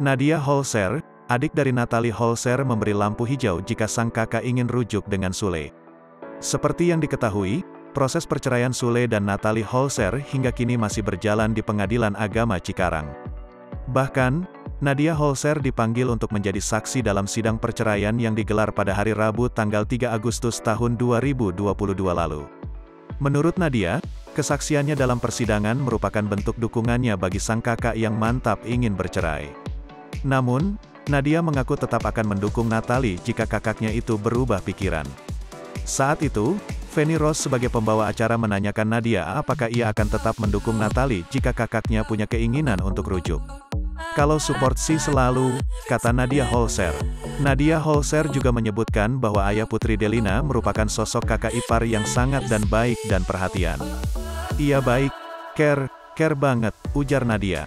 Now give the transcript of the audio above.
Nadia Holzer, adik dari Natalie Holzer, memberi lampu hijau jika sang kakak ingin rujuk dengan Sule. Seperti yang diketahui, proses perceraian Sule dan Natalie Holzer hingga kini masih berjalan di Pengadilan Agama Cikarang. Bahkan, Nadia Holzer dipanggil untuk menjadi saksi dalam sidang perceraian yang digelar pada hari Rabu tanggal 3 Agustus tahun 2022 lalu. Menurut Nadia, kesaksiannya dalam persidangan merupakan bentuk dukungannya bagi sang kakak yang mantap ingin bercerai. Namun, Nadia mengaku tetap akan mendukung Natalie jika kakaknya itu berubah pikiran. Saat itu, Feni Rose sebagai pembawa acara menanyakan Nadia apakah ia akan tetap mendukung Natalie jika kakaknya punya keinginan untuk rujuk. "Kalau support sih selalu," kata Nadia Holzer. Nadia Holzer juga menyebutkan bahwa ayah Putri Delina merupakan sosok kakak ipar yang sangat dan baik dan perhatian. "Ia baik, care banget," ujar Nadia.